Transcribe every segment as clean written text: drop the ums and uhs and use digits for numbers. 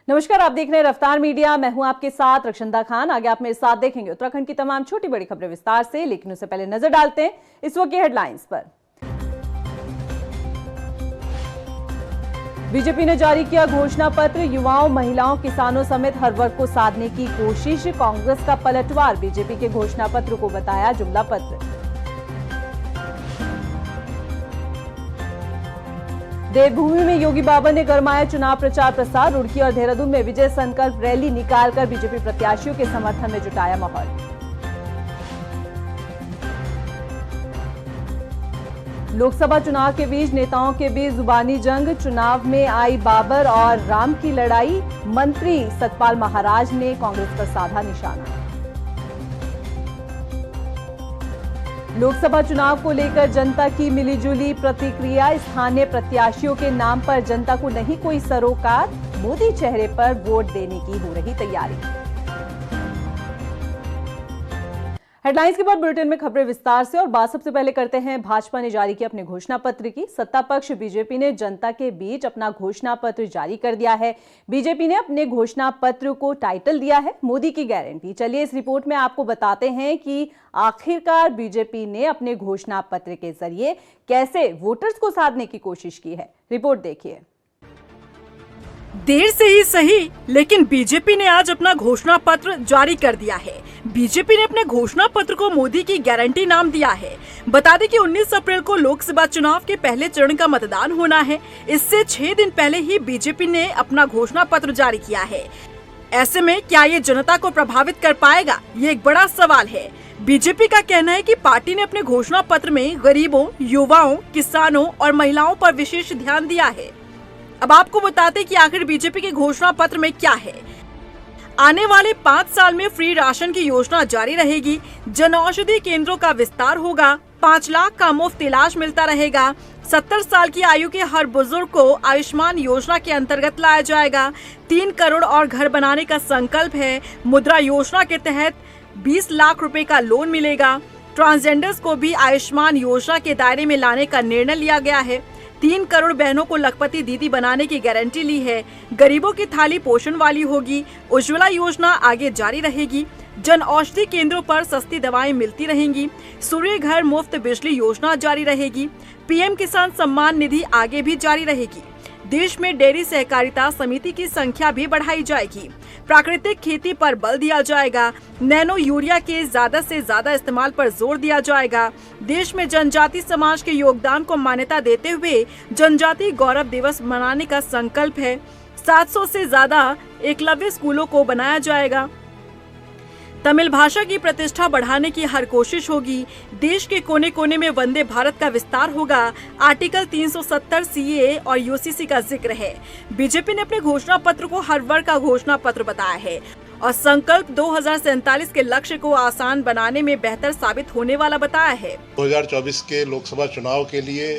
नमस्कार, आप देख रहे हैं रफ्तार मीडिया। मैं हूं आपके साथ रक्षंदा खान। आगे आप मेरे साथ देखेंगे उत्तराखंड की तमाम छोटी बड़ी खबरें विस्तार से, लेकिन उससे पहले नजर डालते हैं इस वक्त की हेडलाइंस पर। बीजेपी ने जारी किया घोषणा पत्र। युवाओं, महिलाओं, किसानों समेत हर वर्ग को साधने की कोशिश। कांग्रेस का पलटवार, बीजेपी के घोषणा पत्र को बताया जुमला पत्र। देवभूमि में योगी बाबा ने गरमाया चुनाव प्रचार प्रसार। रुड़की और देहरादून में विजय संकल्प रैली निकालकर बीजेपी प्रत्याशियों के समर्थन में जुटाया माहौल। लोकसभा चुनाव के बीच नेताओं के बीच जुबानी जंग। चुनाव में आई बाबर और राम की लड़ाई। मंत्री सतपाल महाराज ने कांग्रेस पर साधा निशाना। लोकसभा चुनाव को लेकर जनता की मिलीजुली प्रतिक्रिया। स्थानीय प्रत्याशियों के नाम पर जनता को नहीं कोई सरोकार। मोदी चेहरे पर वोट देने की हो रही तैयारी। हेडलाइंस के बाद बुलेटिन में खबरें विस्तार से। और बात सबसे पहले करते हैं भाजपा ने जारी की अपने घोषणा पत्र की। सत्ता पक्ष बीजेपी ने जनता के बीच अपना घोषणा पत्र जारी कर दिया है। बीजेपी ने अपने घोषणा पत्र को टाइटल दिया है मोदी की गारंटी। चलिए इस रिपोर्ट में आपको बताते हैं कि आखिरकार बीजेपी ने अपने घोषणा पत्र के जरिए कैसे वोटर्स को साधने की कोशिश की है। रिपोर्ट देखिए। देर से ही सही, लेकिन बीजेपी ने आज अपना घोषणा पत्र जारी कर दिया है। बीजेपी ने अपने घोषणा पत्र को मोदी की गारंटी नाम दिया है। बता दें कि 19 अप्रैल को लोकसभा चुनाव के पहले चरण का मतदान होना है। इससे 6 दिन पहले ही बीजेपी ने अपना घोषणा पत्र जारी किया है। ऐसे में क्या ये जनता को प्रभावित कर पाएगा, ये एक बड़ा सवाल है। बीजेपी का कहना है कि पार्टी ने अपने घोषणा पत्र में गरीबों, युवाओं, किसानों और महिलाओं पर विशेष ध्यान दिया है। अब आपको बताते कि आखिर बीजेपी के घोषणा पत्र में क्या है। आने वाले 5 साल में फ्री राशन की योजना जारी रहेगी। जन औषधि केंद्रों का विस्तार होगा। 5 लाख का मुफ्त इलाज मिलता रहेगा। 70 साल की आयु के हर बुजुर्ग को आयुष्मान योजना के अंतर्गत लाया जाएगा। 3 करोड़ और घर बनाने का संकल्प है। मुद्रा योजना के तहत 20 लाख रुपए का लोन मिलेगा। ट्रांसजेंडर्स को भी आयुष्मान योजना के दायरे में लाने का निर्णय लिया गया है। 3 करोड़ बहनों को लखपति दीदी बनाने की गारंटी ली है। गरीबों की थाली पोषण वाली होगी। उज्ज्वला योजना आगे जारी रहेगी। जन औषधि केंद्रों पर सस्ती दवाएं मिलती रहेंगी। सूर्य घर मुफ्त बिजली योजना जारी रहेगी। पीएम किसान सम्मान निधि आगे भी जारी रहेगी। देश में डेयरी सहकारिता समिति की संख्या भी बढ़ाई जाएगी। प्राकृतिक खेती पर बल दिया जाएगा। नैनो यूरिया के ज्यादा से ज्यादा इस्तेमाल पर जोर दिया जाएगा। देश में जनजाति समाज के योगदान को मान्यता देते हुए जनजाति गौरव दिवस मनाने का संकल्प है। 700 से ज्यादा एकलव्य स्कूलों को बनाया जाएगा। तमिल भाषा की प्रतिष्ठा बढ़ाने की हर कोशिश होगी। देश के कोने कोने में वंदे भारत का विस्तार होगा। आर्टिकल 370 सीए और यूसीसी का जिक्र है। बीजेपी ने अपने घोषणा पत्र को हर वर्ग का घोषणा पत्र बताया है और संकल्प 2047 के लक्ष्य को आसान बनाने में बेहतर साबित होने वाला बताया है। 2024 के लोकसभा चुनाव के लिए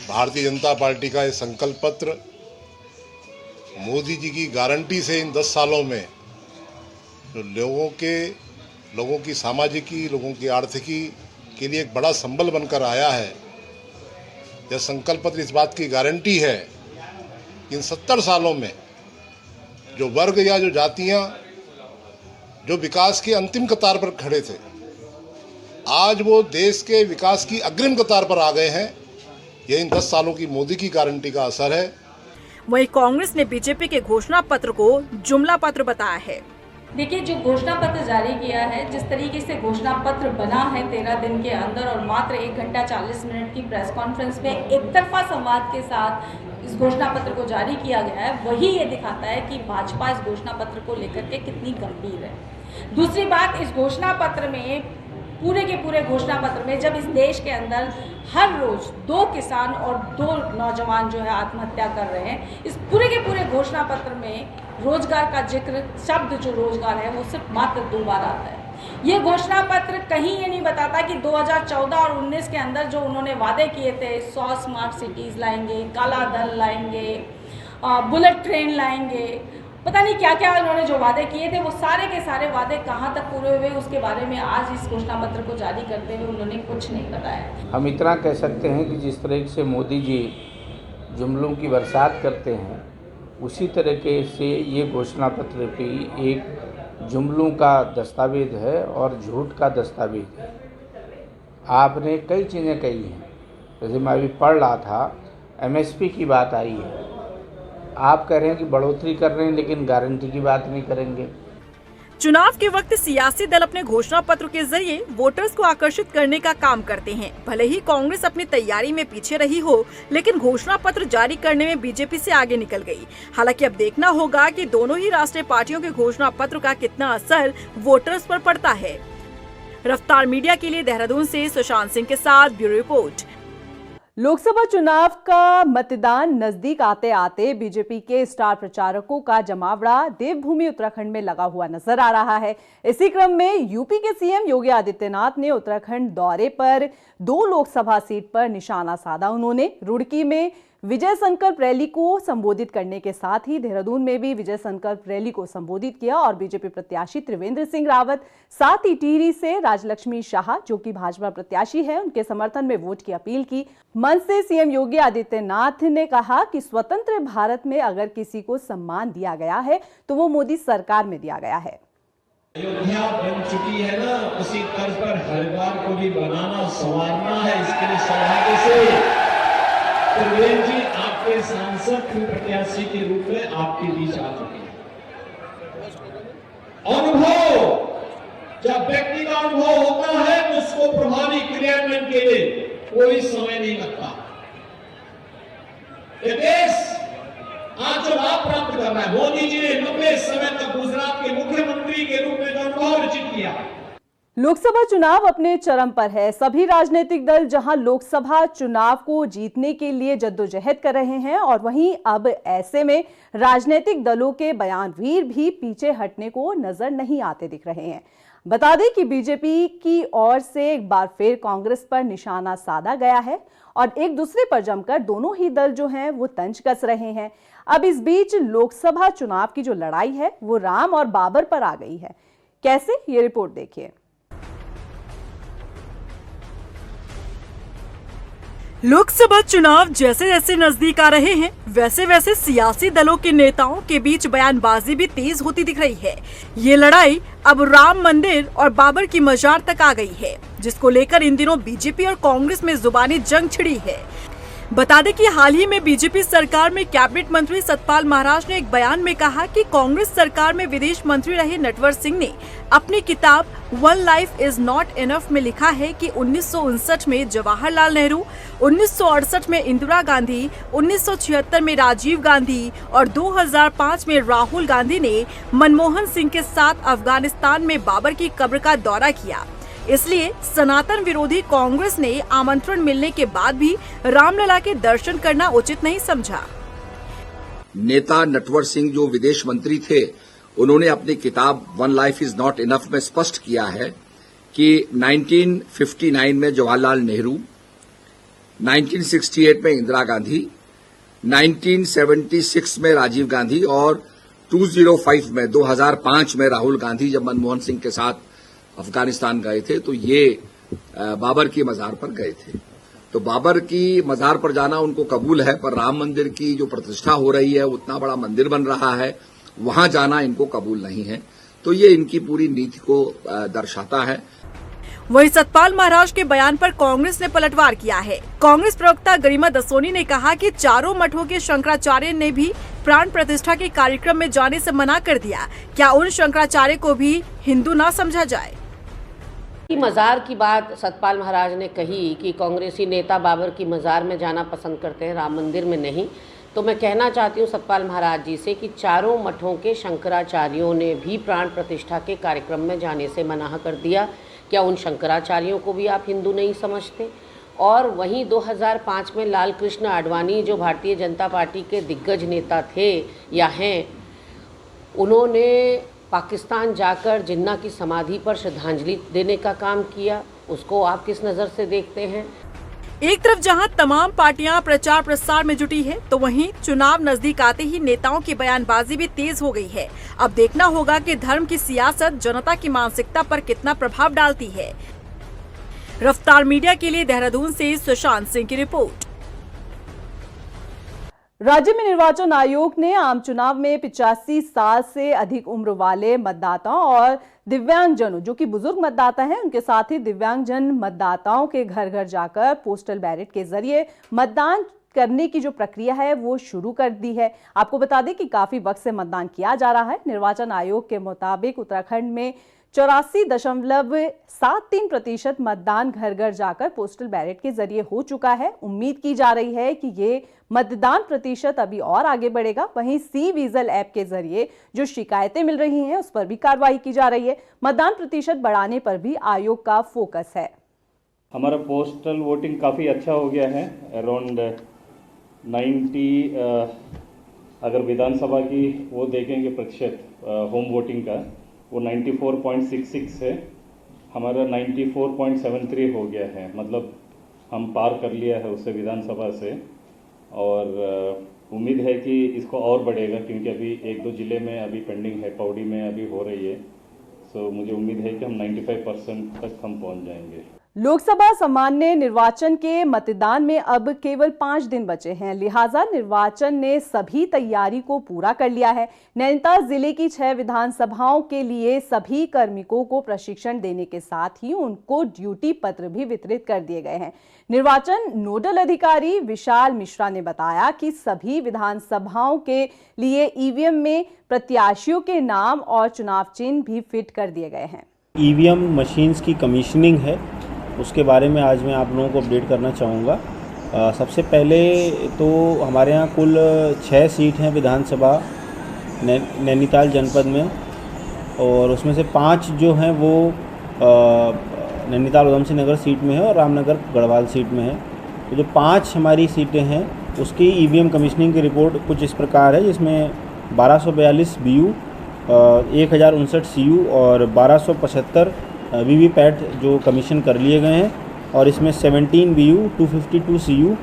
भारतीय जनता पार्टी का ये संकल्प पत्र मोदी जी की गारंटी से इन 10 सालों में जो लोगों की सामाजिकी, लोगों की आर्थिकी के लिए एक बड़ा संबल बनकर आया है। यह संकल्प पत्र इस बात की गारंटी है कि इन 70 सालों में जो वर्ग या जो जातियां जो विकास के अंतिम कतार पर खड़े थे, आज वो देश के विकास की अग्रिम कतार पर आ गए हैं। यह इन 10 सालों की मोदी की गारंटी का असर है। वहीं कांग्रेस ने बीजेपी के घोषणा पत्र को जुमला पत्र बताया है। देखिए, जो घोषणा पत्र जारी किया है, जिस तरीके से घोषणा पत्र बना है 13 दिन के अंदर और मात्र 1 घंटा 40 मिनट की प्रेस कॉन्फ्रेंस में एक तरफा संवाद के साथ इस घोषणा पत्र को जारी किया गया है, वही ये दिखाता है कि भाजपा इस घोषणा पत्र को लेकर के कितनी गंभीर है। दूसरी बात, इस घोषणा पत्र में पूरे के पूरे घोषणा पत्र में जब इस देश के अंदर हर रोज 2 किसान और 2 नौजवान जो है आत्महत्या कर रहे हैं, इस पूरे के पूरे घोषणा पत्र में रोजगार का जिक्र, शब्द जो रोजगार है वो सिर्फ मात्र 2 बार आता है। ये घोषणा पत्र कहीं ये नहीं बताता कि 2014 और 19 के अंदर जो उन्होंने वादे किए थे, 100 स्मार्ट सिटीज लाएंगे, काला धन लाएंगे, बुलेट ट्रेन लाएंगे, पता नहीं क्या क्या उन्होंने जो वादे किए थे, वो सारे के सारे वादे कहाँ तक पूरे हुए, उसके बारे में आज इस घोषणा पत्र को जारी करते हुए उन्होंने कुछ नहीं बताया। हम इतना कह सकते हैं कि जिस तरह से मोदी जी जुमलों की बरसात करते हैं, उसी तरीके से ये घोषणा पत्र भी एक जुमलों का दस्तावेज है और झूठ का दस्तावेज है। आपने कई चीज़ें कही हैं, जैसे मैं अभी पढ़ रहा था एमएसपी की बात आई है, आप कह रहे हैं कि बढ़ोतरी कर रहे हैं लेकिन गारंटी की बात नहीं करेंगे। चुनाव के वक्त सियासी दल अपने घोषणा पत्र के जरिए वोटर्स को आकर्षित करने का काम करते हैं। भले ही कांग्रेस अपनी तैयारी में पीछे रही हो, लेकिन घोषणा पत्र जारी करने में बीजेपी से आगे निकल गई। हालांकि अब देखना होगा कि दोनों ही राष्ट्रीय पार्टियों के घोषणा पत्र का कितना असर वोटर्स पर पड़ता है। रफ्तार मीडिया के लिए देहरादून से सुशांत सिंह के साथ ब्यूरो रिपोर्ट। लोकसभा चुनाव का मतदान नजदीक आते आते बीजेपी के स्टार प्रचारकों का जमावड़ा देवभूमि उत्तराखंड में लगा हुआ नजर आ रहा है। इसी क्रम में यूपी के सीएम योगी आदित्यनाथ ने उत्तराखंड दौरे पर 2 लोकसभा सीट पर निशाना साधा। उन्होंने रुड़की में विजय संकल्प रैली को संबोधित करने के साथ ही देहरादून में भी विजय संकल्प रैली को संबोधित किया और बीजेपी प्रत्याशी त्रिवेंद्र सिंह रावत, साथ ही टिहरी से राजलक्ष्मी शाह जो कि भाजपा प्रत्याशी है, उनके समर्थन में वोट की अपील की। मंच से सीएम योगी आदित्यनाथ ने कहा कि स्वतंत्र भारत में अगर किसी को सम्मान दिया गया है तो वो मोदी सरकार में दिया गया है। अयोध्या बन चुकी है ना, उसी तर्ज पर हरिद्वार को भी बनाना संवारना है। इसके लिए सौभाग्य से त्रिवेंद्र जी आपके सांसद प्रत्याशी के रूप में आपके बीच आ चुके हैं। अनुभव, जब व्यक्ति का अनुभव होता है उसको प्रभावी क्रियान्वयन के लिए कोई समय नहीं लगता। ये देश आज जो लाभ प्राप्त कर रहा है, मोदी जी ने 90 समय तक गुजरात के मुख्यमंत्री के रूप में जो अनुभव अर्जित किया। लोकसभा चुनाव अपने चरम पर है। सभी राजनीतिक दल जहां लोकसभा चुनाव को जीतने के लिए जद्दोजहद कर रहे हैं और वहीं अब ऐसे में राजनीतिक दलों के बयानवीर भी पीछे हटने को नजर नहीं आते दिख रहे हैं। बता दें कि बीजेपी की ओर से एक बार फिर कांग्रेस पर निशाना साधा गया है और एक दूसरे पर जमकर दोनों ही दल जो हैं वो तंज कस रहे हैं। अब इस बीच लोकसभा चुनाव की जो लड़ाई है वो राम और बाबर पर आ गई है। कैसे, ये रिपोर्ट देखिए। लोकसभा चुनाव जैसे जैसे नजदीक आ रहे हैं वैसे वैसे सियासी दलों के नेताओं के बीच बयानबाजी भी तेज होती दिख रही है। ये लड़ाई अब राम मंदिर और बाबर की मजार तक आ गई है, जिसको लेकर इन दिनों बीजेपी और कांग्रेस में जुबानी जंग छिड़ी है। बता दें कि हाल ही में बीजेपी सरकार में कैबिनेट मंत्री सतपाल महाराज ने एक बयान में कहा कि कांग्रेस सरकार में विदेश मंत्री रहे नटवर सिंह ने अपनी किताब one life is not enough में लिखा है कि 1959 में जवाहरलाल नेहरू, 1968 में इंदिरा गांधी, 1976 में राजीव गांधी और 2005 में राहुल गांधी ने मनमोहन सिंह के साथ अफगानिस्तान में बाबर की कब्र का दौरा किया। इसलिए सनातन विरोधी कांग्रेस ने आमंत्रण मिलने के बाद भी रामलला के दर्शन करना उचित नहीं समझा। नेता नटवर सिंह जो विदेश मंत्री थे, उन्होंने अपनी किताब one life is not enough में स्पष्ट किया है कि 1959 में जवाहरलाल नेहरू, 1968 में इंदिरा गांधी, 1976 में राजीव गांधी और 2005 में राहुल गांधी जब मनमोहन सिंह के साथ अफगानिस्तान गए थे तो ये बाबर की मजार पर गए थे। तो बाबर की मजार पर जाना उनको कबूल है, पर राम मंदिर की जो प्रतिष्ठा हो रही है, उतना बड़ा मंदिर बन रहा है, वहां जाना इनको कबूल नहीं है। तो ये इनकी पूरी नीति को दर्शाता है। वहीं सतपाल महाराज के बयान पर कांग्रेस ने पलटवार किया है। कांग्रेस प्रवक्ता गरिमा दसोनी ने कहा कि चारों मठों के शंकराचार्य ने भी प्राण प्रतिष्ठा के कार्यक्रम में जाने से मना कर दिया। क्या उन शंकराचार्य को भी हिंदू ना समझा जाए? मजार की बात सतपाल महाराज ने कही कि कांग्रेसी नेता बाबर की मजार में जाना पसंद करते हैं, राम मंदिर में नहीं। तो मैं कहना चाहती हूँ सतपाल महाराज जी से कि चारों मठों के शंकराचार्यों ने भी प्राण प्रतिष्ठा के कार्यक्रम में जाने से मना कर दिया। क्या उन शंकराचार्यों को भी आप हिंदू नहीं समझते? और वहीं 2005 में लाल कृष्ण आडवाणी जो भारतीय जनता पार्टी के दिग्गज नेता थे या हैं, उन्होंने पाकिस्तान जाकर जिन्ना की समाधि पर श्रद्धांजलि देने का काम किया। उसको आप किस नज़र से देखते हैं? एक तरफ जहां तमाम पार्टियां प्रचार प्रसार में जुटी है, तो वहीं चुनाव नजदीक आते ही नेताओं की बयानबाजी भी तेज हो गई है। अब देखना होगा कि धर्म की सियासत जनता की मानसिकता पर कितना प्रभाव डालती है। रफ्तार मीडिया के लिए देहरादून से सुशांत सिंह की रिपोर्ट। राज्य में निर्वाचन आयोग ने आम चुनाव में 85 साल से अधिक उम्र वाले मतदाताओं और दिव्यांगजनों, जो कि बुजुर्ग मतदाता हैं, उनके साथ ही दिव्यांगजन मतदाताओं के घर घर जाकर पोस्टल बैलेट के जरिए मतदान करने की जो प्रक्रिया है वो शुरू कर दी है। आपको बता दें कि काफी वक्त से मतदान किया जा रहा है। निर्वाचन आयोग के मुताबिक उत्तराखंड में 84.73% मतदान घर घर जाकर पोस्टल बैलेट के जरिए हो चुका है। उम्मीद की जा रही है कि ये मतदान प्रतिशत अभी और आगे बढ़ेगा। वहीं सी विजिल ऐप के जरिए जो शिकायतें मिल रही हैं उस पर भी कार्रवाई की जा रही है। मतदान प्रतिशत बढ़ाने पर भी आयोग का फोकस है। हमारा पोस्टल वोटिंग काफ़ी अच्छा हो गया है। अराउंड 90 अगर विधानसभा की वो देखेंगे प्रतिशत होम वोटिंग का, वो 94.66 है। हमारा 94.73 हो गया है, मतलब हम पार कर लिया है उससे विधानसभा से। और उम्मीद है कि इसको और बढ़ेगा, क्योंकि अभी 1-2 ज़िले में अभी पेंडिंग है, पौड़ी में अभी हो रही है। सो मुझे उम्मीद है कि हम 95% तक हम पहुंच जाएंगे। लोकसभा सामान्य निर्वाचन के मतदान में अब केवल 5 दिन बचे हैं, लिहाजा निर्वाचन ने सभी तैयारी को पूरा कर लिया है। नैनीताल जिले की 6 विधानसभाओं के लिए सभी कार्मिकों को प्रशिक्षण देने के साथ ही उनको ड्यूटी पत्र भी वितरित कर दिए गए हैं। निर्वाचन नोडल अधिकारी विशाल मिश्रा ने बताया कि सभी विधानसभाओं के लिए ईवीएम में प्रत्याशियों के नाम और चुनाव चिन्ह भी फिट कर दिए गए हैं। ईवीएम मशीन्स की कमीशनिंग है, उसके बारे में आज मैं आप लोगों को अपडेट करना चाहूँगा। सबसे पहले तो हमारे यहाँ कुल 6 सीट हैं विधानसभा नैनीताल जनपद में, और उसमें से 5 जो हैं वो नैनीताल उधम सिंह नगर सीट में है और रामनगर गढ़वाल सीट में है। तो जो 5 हमारी सीटें हैं उसकी ईवीएम कमीशनिंग की रिपोर्ट कुछ इस प्रकार है, जिसमें 1242 BU, 1059 CU और 1275 वीवीपैट जो कमीशन कर लिए गए हैं, और इसमें 17 BU, 252 CU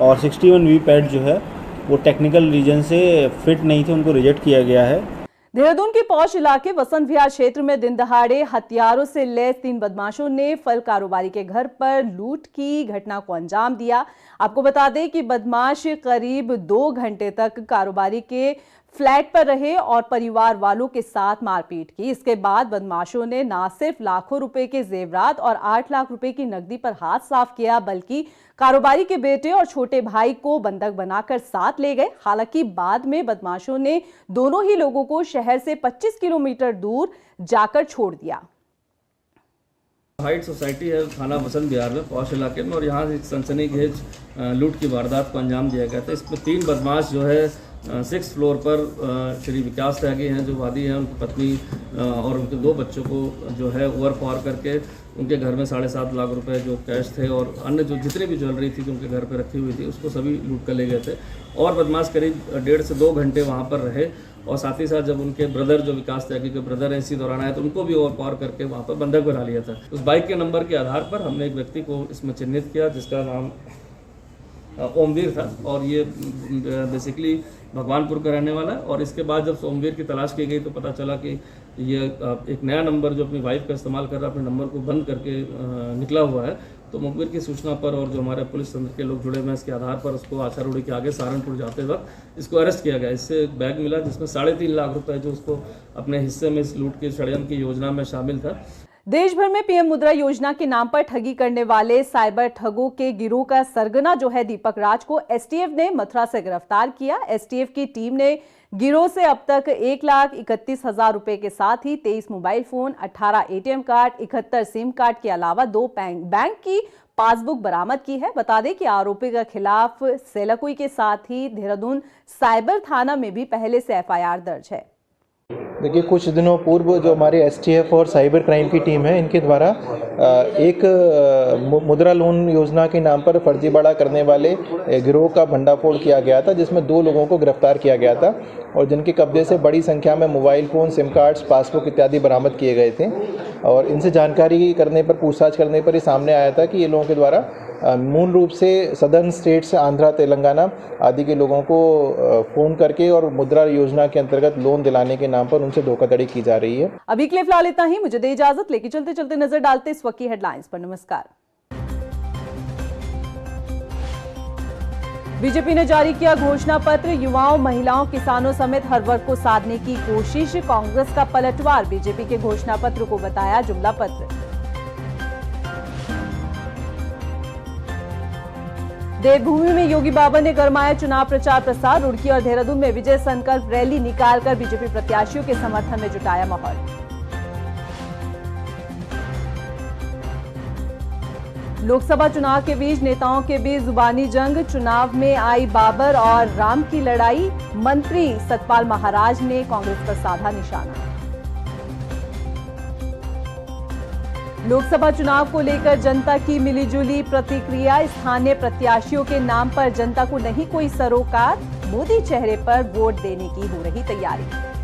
और 61 वीवीपैट जो है वो टेक्निकल रीजन से फिट नहीं थे, उनको रिजेक्ट किया गया है। देहरादून के पौष इलाके वसंत विहार क्षेत्र में दिन दहाड़े हथियारों से लैस 3 बदमाशों ने फल कारोबारी के घर पर लूट की घटना को अंजाम दिया। आपको बता दें कि बदमाश करीब 2 घंटे तक कारोबारी के फ्लैट पर रहे और परिवार वालों के साथ मारपीट की। इसके बाद बदमाशों ने न सिर्फ लाखों रुपए के जेवरात और 8 लाख रुपए की नकदी पर हाथ साफ किया, बल्कि कारोबारी के बेटे और छोटे भाई को बंधक बनाकर साथ ले गए। हालांकि बाद में बदमाशों ने दोनों ही लोगों को शहर से 25 किलोमीटर दूर जाकर छोड़ दिया। हाइट सोसाइटी है थाना वसंत विहार में, पौष इलाके में, और यहाँ एक सनसनीखेज लूट की वारदात को अंजाम दिया गया था। इसमें 3 बदमाश जो है 6th फ्लोर पर श्री विकास त्यागी हैं जो वादी हैं, उनकी पत्नी और उनके 2 बच्चों को जो है ओवरपावर करके उनके घर में 7.5 लाख रुपए जो कैश थे और अन्य जो जितने भी ज्वेलरी थी जो उनके घर पे रखी हुई थी उसको सभी लूट कर ले गए थे। और बदमाश करीब 1.5 से 2 घंटे वहाँ पर रहे, और साथ ही साथ जब उनके ब्रदर जो विकास त्यागी के ब्रदर हैं इसी दौरान आए तो उनको भी ओवरपावर करके वहाँ पर बंधक बना लिया था। उस बाइक के नंबर के आधार पर हमने एक व्यक्ति को इसमें चिन्हित किया जिसका नाम ओमवीर था, और ये बेसिकली भगवानपुर का रहने वाला है। और इसके बाद जब सोमवीर की तलाश की गई तो पता चला कि ये एक नया नंबर जो अपनी वाइफ का इस्तेमाल कर रहा है, अपने नंबर को बंद करके निकला हुआ है। तो मुखबिर की सूचना पर और जो हमारे पुलिस तंत्र के लोग जुड़े हुए हैं इसके आधार पर उसको आचारोड़ी के आगे सहारनपुर जाते वक्त इसको अरेस्ट किया गया। इससे एक बैग मिला जिसमें 3.5 लाख रुपए जो उसको अपने हिस्से में इस लूट के षड्यंत्र की योजना में शामिल था। देश भर में पीएम मुद्रा योजना के नाम पर ठगी करने वाले साइबर ठगों के गिरोह का सरगना जो है दीपक राज को एसटीएफ ने मथुरा से गिरफ्तार किया। एसटीएफ की टीम ने गिरोह से अब तक 1,31,000 रुपए के साथ ही 23 mobile phone, 18 ATM card, 71 SIM card के अलावा 2 बैंक की पासबुक बरामद की है। बता दें कि आरोपी के खिलाफ सेलाकुई के साथ ही देहरादून साइबर थाना में भी पहले से एफआईआर दर्ज है। देखिए, कुछ दिनों पूर्व जो हमारे एसटीएफ और साइबर क्राइम की टीम है इनके द्वारा एक मुद्रा लोन योजना के नाम पर फर्जीवाड़ा करने वाले गिरोह का भंडाफोड़ किया गया था, जिसमें 2 लोगों को गिरफ्तार किया गया था और जिनके कब्जे से बड़ी संख्या में mobile phone, SIM cards, passbook इत्यादि बरामद किए गए थे। और इनसे जानकारी करने पर, पूछताछ करने पर ये सामने आया था कि ये लोगों के द्वारा मूल रूप से सदर्न स्टेट्स, आंध्रा, तेलंगाना आदि के लोगों को फ़ोन करके और मुद्रा योजना के अंतर्गत लोन दिलाने के नाम पर उनसे धोखाधड़ी की जा रही है। अभी के लिए फिलहाल इतना ही, मुझे दे इजाजत। लेके चलते चलते नजर डालते इस वक्त की हेडलाइंस पर। नमस्कार। बीजेपी ने जारी किया घोषणा पत्र, युवाओं, महिलाओं, किसानों समेत हर वर्ग को साधने की कोशिश। कांग्रेस का पलटवार, बीजेपी के घोषणा पत्र को बताया जुमला पत्र। देवभूमि में योगी बाबा ने गरमाया चुनाव प्रचार प्रसार। रुड़की और देहरादून में विजय संकल्प रैली निकालकर बीजेपी प्रत्याशियों के समर्थन में जुटाया माहौल। लोकसभा चुनाव के बीच नेताओं के बीच जुबानी जंग, चुनाव में आई बाबर और राम की लड़ाई। मंत्री सतपाल महाराज ने कांग्रेस पर साधा निशाना। लोकसभा चुनाव को लेकर जनता की मिलीजुली प्रतिक्रिया, स्थानीय प्रत्याशियों के नाम पर जनता को नहीं कोई सरोकार, मोदी चेहरे पर वोट देने की हो रही तैयारी।